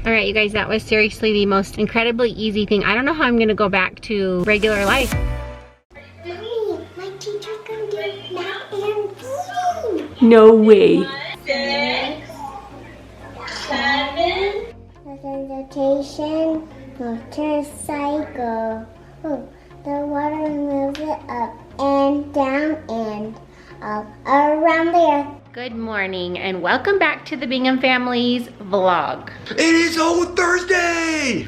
All right, you guys, that was seriously the most incredibly easy thing. I don't know how I'm gonna go back to regular life. Mommy, my teacher's gonna do math and reading. No way. 6, 7. Presentation, motorcycle. Oh, the water moves it up and down and up around the earth. Good morning and welcome back to the Bingham family's vlog. It is old Thursday!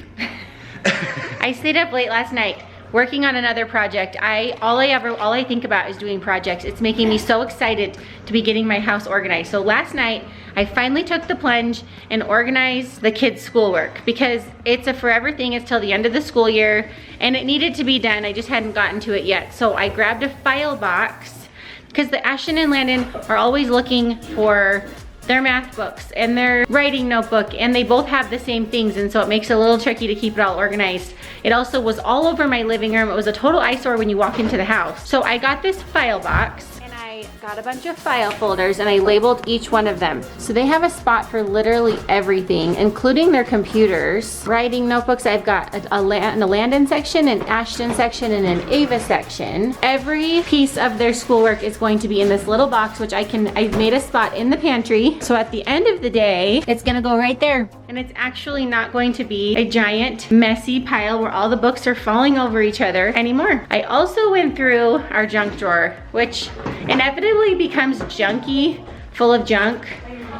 I stayed up late last night working on another project. All I think about is doing projects. It's making me so excited to be getting my house organized. So last night, I finally took the plunge and organized the kids' schoolwork because it's a forever thing. It's till the end of the school year and it needed to be done. I just hadn't gotten to it yet. So I grabbed a file box because the Ashton and Landon are always looking for their math books and their writing notebook, and they both have the same things, and so it makes it a little tricky to keep it all organized. It also was all over my living room. It was a total eyesore when you walk into the house. So I got this file box and I got a bunch of file folders and I labeled each one of them. So they have a spot for literally everything, including their computers. Writing notebooks, I've got a Landon section, an Ashton section, and an Ava section. Every piece of their schoolwork is going to be in this little box, which I've made a spot in the pantry. So at the end of the day, it's gonna go right there. And it's actually not going to be a giant messy pile where all the books are falling over each other anymore. I also went through our junk drawer, which inevitably becomes junky, full of junk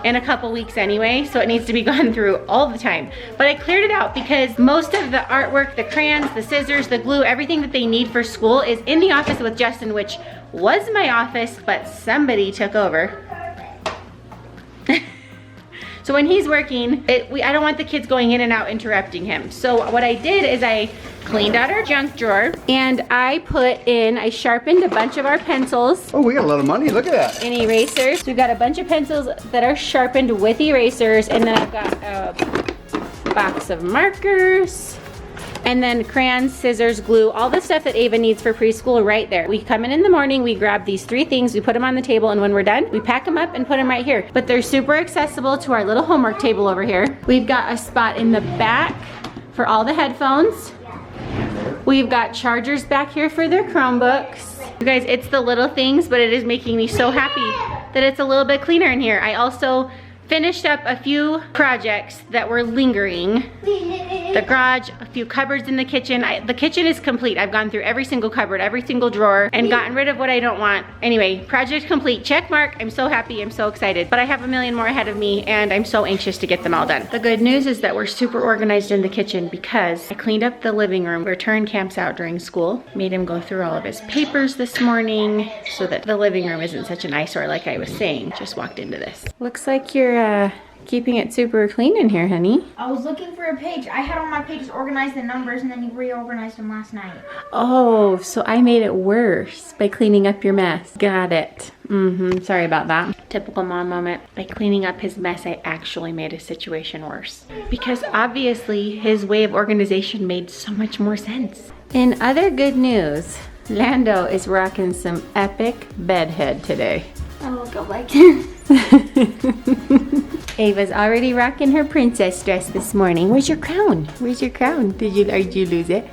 in a couple weeks anyway, so it needs to be gone through all the time. But I cleared it out because most of the artwork, the crayons, the scissors, the glue, everything that they need for school is in the office with Justin, which was my office, but somebody took over. So when he's working, I don't want the kids going in and out interrupting him. So what I did is I cleaned out our junk drawer and I sharpened a bunch of our pencils. Oh, we got a lot of money, look at that. And erasers. So we've got a bunch of pencils that are sharpened with erasers, and then I've got a box of markers, and then crayons, scissors, glue, all the stuff that Ava needs for preschool right there. We come in the morning, we grab these 3 things, we put them on the table, and when we're done, we pack them up and put them right here. But they're super accessible to our little homework table over here. We've got a spot in the back for all the headphones. We've got chargers back here for their Chromebooks. You guys, it's the little things, but it is making me so happy that it's a little bit cleaner in here. I also finished up a few projects that were lingering. The garage, a few cupboards in the kitchen. The kitchen is complete. I've gone through every single cupboard, every single drawer, and gotten rid of what I don't want. Anyway, project complete, check mark. I'm so happy, I'm so excited. But I have a million more ahead of me, and I'm so anxious to get them all done. The good news is that we're super organized in the kitchen because I cleaned up the living room where Turin camps out during school. Made him go through all of his papers this morning so that the living room isn't such an eyesore like I was saying. Just walked into this. Looks like you're keeping it super clean in here, honey. I was looking for a page. I had all my pages organized in numbers and then you reorganized them last night. Oh, so I made it worse by cleaning up your mess. Got it. Sorry about that. Typical mom moment. By cleaning up his mess, I actually made his situation worse. Because obviously his way of organization made so much more sense. In other good news, Lando is rocking some epic bedhead today. I woke up like this. Ava's already rocking her princess dress this morning. Where's your crown? Where's your crown? Did you lose it?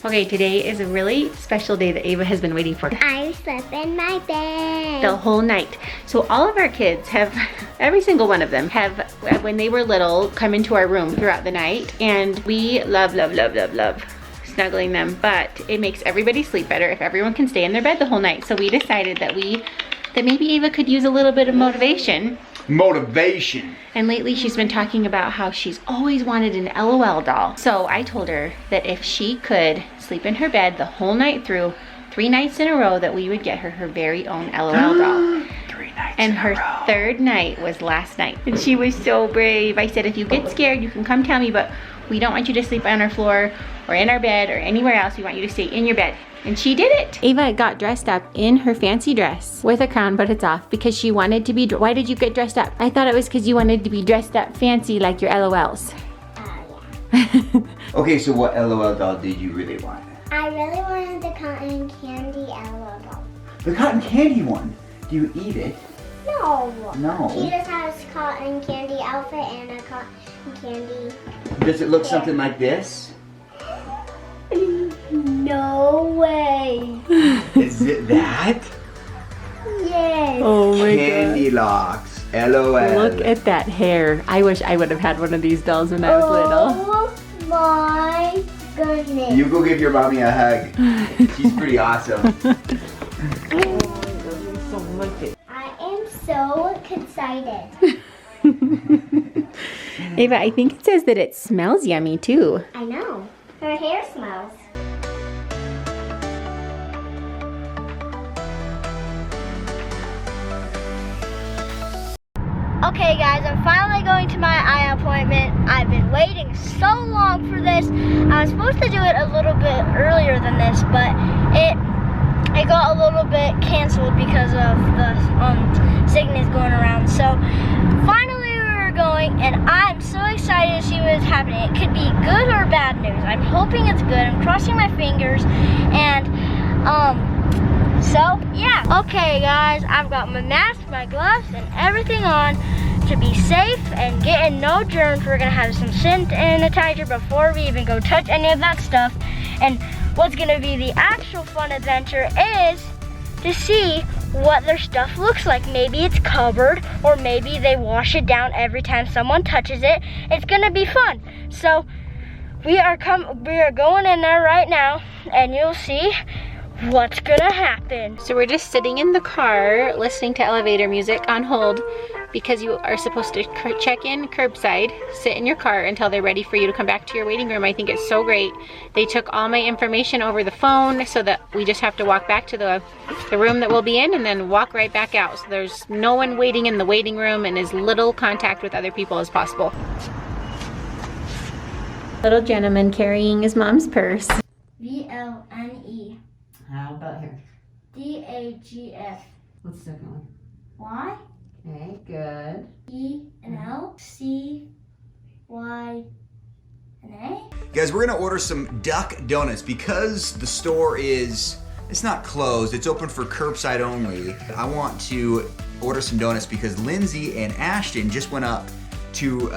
Okay, today is a really special day that Ava has been waiting for. I slept in my bed The whole night. So all of our kids have, every single one of them have, when they were little, come into our room throughout the night, and we love snuggling them, but it makes everybody sleep better if everyone can stay in their bed the whole night. So we decided that maybe Ava could use a little bit of motivation. Motivation. And lately she's been talking about how she's always wanted an LOL doll. So I told her that if she could sleep in her bed the whole night through, 3 nights in a row, that we would get her her very own LOL doll. 3 nights And in her a row. 3rd night was last night. And she was so brave. I said, if you get scared, you can come tell me, but we don't want you to sleep on our floor or in our bed or anywhere else. We want you to stay in your bed. And she did it. Ava got dressed up in her fancy dress with a crown, but it's off because she wanted to be, why did you get dressed up? I thought it was because you wanted to be dressed up fancy like your LOLs. Okay, so what LOL doll did you really want? I really wanted the cotton candy LOL. The cotton candy one. Do you eat it? No. No. He just has cotton candy outfit and a candy. Does it look something like this? No way. Is it that? Yes. Oh my Candy locks. LOL. Look at that hair. I wish I would have had one of these dolls when I was little. Oh my goodness. You go give your mommy a hug. She's pretty awesome. I am so excited. Ava, I think it says that it smells yummy too. I know. Her hair smells. Okay guys, I'm finally going to my eye appointment. I've been waiting so long for this. I was supposed to do it a little bit earlier than this, but it got a little bit canceled because of the sickness going around. So finally we were going, and I'm so excited to see what is happening. It could be good or bad news. I'm hoping it's good. I'm crossing my fingers, and so yeah. Okay guys, I've got my mask, my gloves, and everything on to be safe and getting no germs. We're gonna have some sanitizer before we even go touch any of that stuff. And what's gonna be the actual fun adventure is to see what their stuff looks like. Maybe it's covered, or maybe they wash it down every time someone touches it. It's gonna be fun. So we are going in there right now, and you'll see what's gonna happen. So we're just sitting in the car listening to elevator music on hold because you are supposed to check in curbside, sit in your car until they're ready for you to come back to your waiting room. I think it's so great. They took all my information over the phone so that we just have to walk back to the room that we'll be in and then walk right back out. So there's no one waiting in the waiting room and as little contact with other people as possible. Little gentleman carrying his mom's purse. VLNE. How about here? DAGF. What's the second one? Y Okay, good. E and L C Y and A. Guys, we're gonna order some duck donuts because the store it's not closed, it's open for curbside only. I want to order some donuts because Lindsay and Ashton just went up to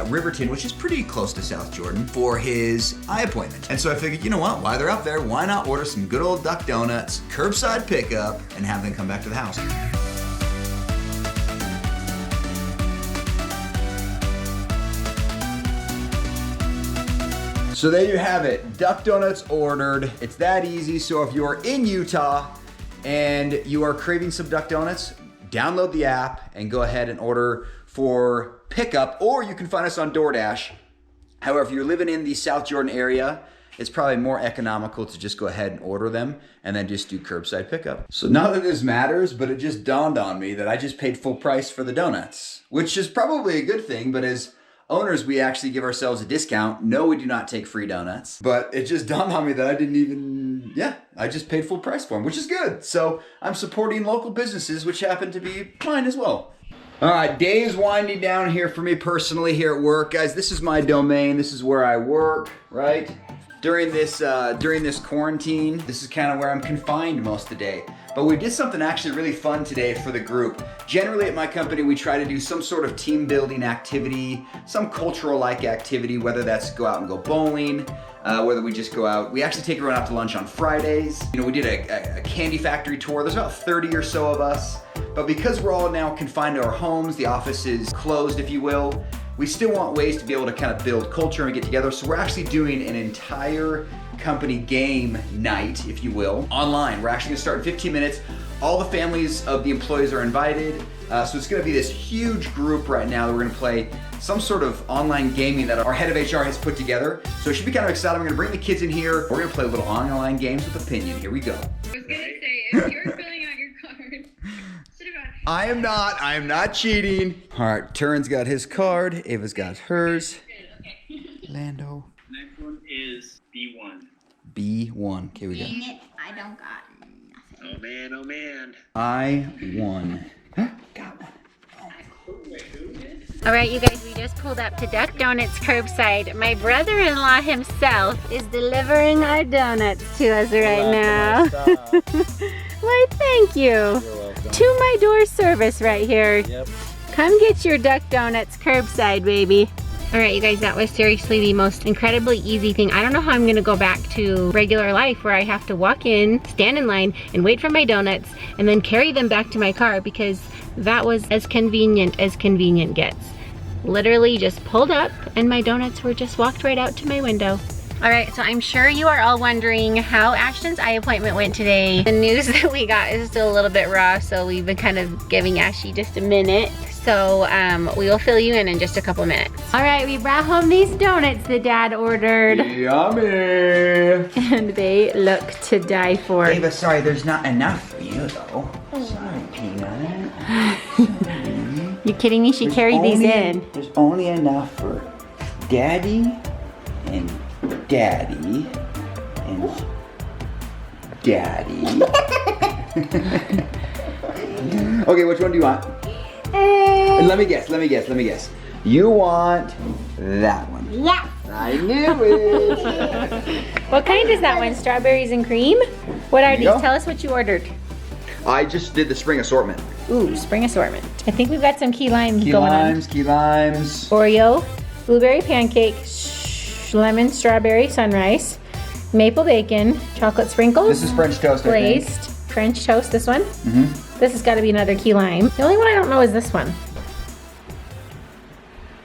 Riverton, which is pretty close to South Jordan, for his eye appointment. And so I figured, you know what, while they're up there, why not order some good old duck donuts, curbside pickup, and have them come back to the house. So there you have it, duck donuts ordered. It's that easy. So if you're in Utah and you are craving some duck donuts, download the app and go ahead and order for pickup, or you can find us on DoorDash. However, if you're living in the South Jordan area, it's probably more economical to just go ahead and order them and then just do curbside pickup. So not that this matters, but it just dawned on me that I just paid full price for the donuts, which is probably a good thing, but as owners, we actually give ourselves a discount. No, we do not take free donuts. But it just dawned on me that I didn't even, I just paid full price for them, which is good. So I'm supporting local businesses, which happen to be mine as well. All right, day is winding down here for me personally here at work. Guys, this is my domain. This is where I work, right? During this quarantine, this is kind of where I'm confined most of the day. But we did something actually really fun today for the group. Generally at my company, we try to do some sort of team building activity, some cultural-like activity, whether that's go out and go bowling, whether we just go out. We actually take everyone out to lunch on Fridays. You know, we did a candy factory tour. There's about 30 or so of us. But because we're all now confined to our homes, the office is closed, if you will, we still want ways to be able to kind of build culture and get together. So we're actually doing an entire company game night, if you will, online. We're actually gonna start in 15 minutes. All the families of the employees are invited. So it's gonna be this huge group right now that we're gonna play some sort of online gaming that our head of HR has put together. So it should be kind of exciting. We're gonna bring the kids in here. We're gonna play a little online games with opinion. Here we go. I was gonna say, if you're filling out your card, I am not cheating. All right, Turin's got his card. Ava's got hers. Lando. next one is B1. B1. Okay, we go. Dang it, I don't got nothing. Oh man, oh man. I won. Got one. All right, you guys, we just pulled up to Duck Donuts curbside. My brother-in-law himself is delivering our donuts to us right now. Why, thank you. To my door service right here. Yep. Come get your Duck Donuts curbside, baby. All right, you guys, that was seriously the most incredibly easy thing. I don't know how I'm gonna go back to regular life where I have to walk in, stand in line, and wait for my donuts, and then carry them back to my car, because that was as convenient gets. Literally just pulled up and my donuts were just walked right out to my window. All right, so I'm sure you are all wondering how Ashton's eye appointment went today. The news that we got is still a little bit raw, so we've been kind of giving Ashy just a minute. So we will fill you in just a couple minutes. All right, we brought home these donuts that Dad ordered. Yummy. And they look to die for. Ava, sorry, there's not enough for you though. Sorry, Peanut. Sorry. You kidding me? She carried these in. There's only enough for Daddy and Daddy and Daddy. Okay, which one do you want? Let me guess. You want that one. Yeah. I knew it. What kind is that one? Strawberries and cream? What are these? Go. Tell us what you ordered. I just did the spring assortment. Ooh, spring assortment. I think we've got some key limes Key going limes. Oreo, blueberry pancake, lemon strawberry sunrise, maple bacon, chocolate sprinkles. This is French toast, I think. glazed French toast, this one. Mm-hmm. This has got to be another key lime. The only one I don't know is this one.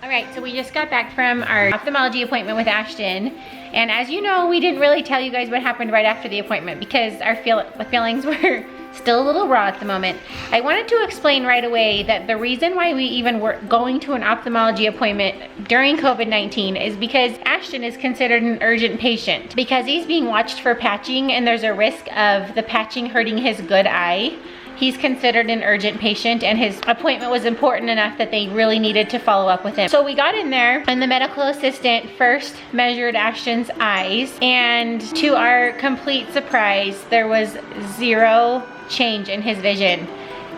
All right, so we just got back from our ophthalmology appointment with Ashton. And as you know, we didn't really tell you guys what happened right after the appointment because our feelings were still a little raw at the moment. I wanted to explain right away that the reason why we even were going to an ophthalmology appointment during COVID-19 is because Ashton is considered an urgent patient because he's being watched for patching and there's a risk of the patching hurting his good eye. He's considered an urgent patient and his appointment was important enough that they really needed to follow up with him. So we got in there and the medical assistant first measured Ashton's eyes, and to our complete surprise, there was zero change in his vision.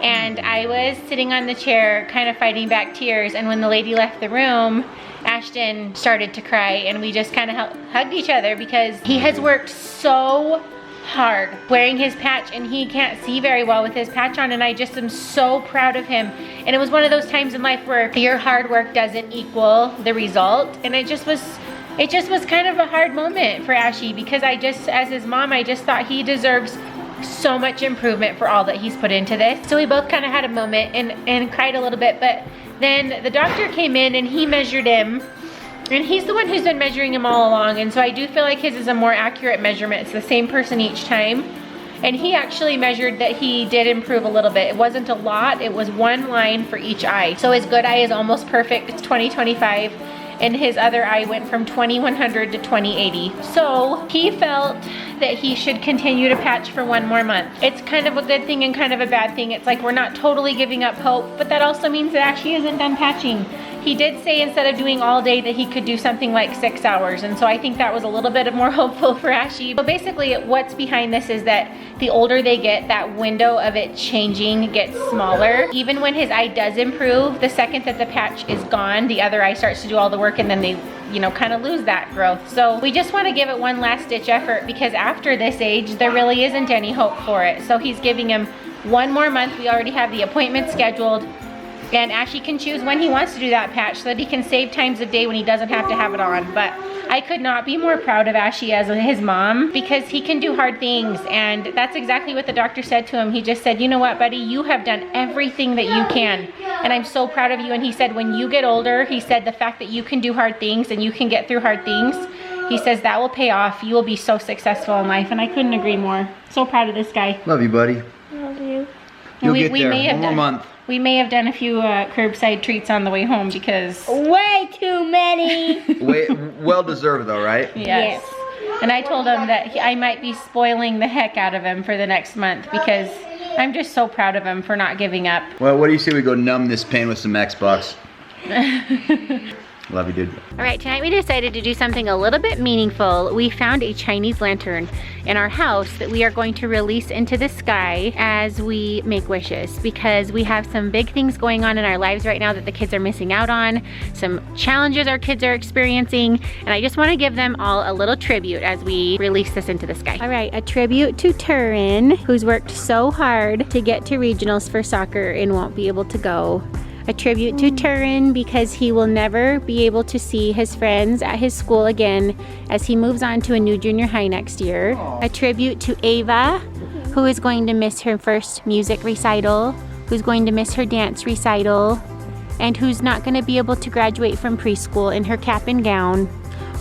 And I was sitting on the chair kind of fighting back tears, and when the lady left the room, Ashton started to cry and we just kind of hugged each other because he has worked so hard wearing his patch and he can't see very well with his patch on, and I just am so proud of him. And it was one of those times in life where your hard work doesn't equal the result, and it just was kind of a hard moment for Ashy because as his mom, I just thought he deserves so much improvement for all that he's put into this. So we both kind of had a moment and cried a little bit, but then the doctor came in and he measured him. And he's the one who's been measuring him all along, and so I do feel like his is a more accurate measurement. It's the same person each time. And he actually measured that he did improve a little bit. It wasn't a lot, it was one line for each eye. So his good eye is almost perfect, it's 20/25, and his other eye went from 20/100 to 20/80. So he felt that he should continue to patch for 1 more month. It's kind of a good thing and kind of a bad thing. It's like we're not totally giving up hope, but that also means that Ashley isn't done patching. He did say instead of doing all day that he could do something like 6 hours, and so I think that was a little bit more hopeful for Ashy. But basically what's behind this is that the older they get, that window of it changing gets smaller. Even when his eye does improve, the second that the patch is gone, the other eye starts to do all the work and then they, you know, kind of lose that growth. So we just want to give it one last ditch effort because after this age, there really isn't any hope for it. So he's giving him 1 more month. We already have the appointment scheduled. And Ashy can choose when he wants to do that patch so that he can save times of day when he doesn't have to have it on. But I could not be more proud of Ashy as his mom because he can do hard things, and that's exactly what the doctor said to him. He just said, you know what, buddy, you have done everything that you can, and I'm so proud of you. And he said when you get older, he said the fact that you can do hard things and you can get through hard things, he says that will pay off. You will be so successful in life, and I couldn't agree more. So proud of this guy. Love you, buddy. Love you. You'll get there. 1 more month. We may have done a few curbside treats on the way home because... Way too many. Well deserved though, right? Yes. And I told him that I might be spoiling the heck out of him for the next month because I'm just so proud of him for not giving up. Well, what do you say we go numb this pain with some Xbox? Love you, dude. All right, tonight we decided to do something a little bit meaningful. We found a Chinese lantern in our house that we are going to release into the sky as we make wishes because we have some big things going on in our lives right now that the kids are missing out on, some challenges our kids are experiencing, and I just want to give them all a little tribute as we release this into the sky. All right, a tribute to Turin, who's worked so hard to get to regionals for soccer and won't be able to go. A tribute to Turin because he will never be able to see his friends at his school again as he moves on to a new junior high next year. A tribute to Ava, who is going to miss her first music recital, who's going to miss her dance recital, and who's not going to be able to graduate from preschool in her cap and gown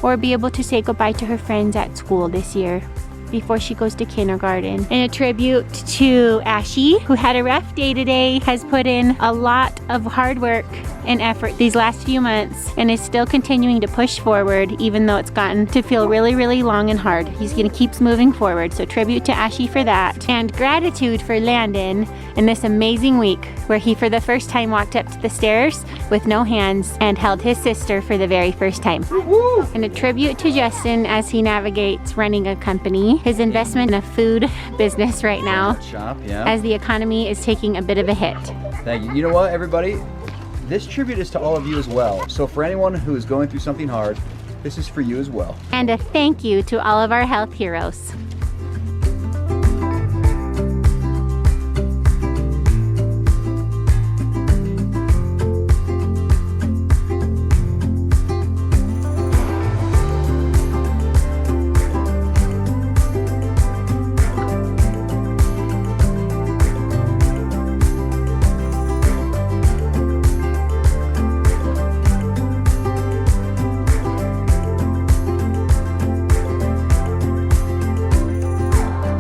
or be able to say goodbye to her friends at school this year before she goes to kindergarten. And a tribute to Ashy, who had a rough day today, has put in a lot of hard work and effort these last few months and is still continuing to push forward even though it's gotten to feel really, really long and hard. He's gonna keep moving forward. So tribute to Ashy for that. And gratitude for Landon in this amazing week where he for the first time walked up to the stairs with no hands and held his sister for the very first time. And a tribute to Justin as he navigates running a company, his investment in a food business right now Shop, yeah. as the economy is taking a bit of a hit. Thank you. You know what, everybody? This tribute is to all of you as well. So for anyone who is going through something hard, this is for you as well. And a thank you to all of our health heroes.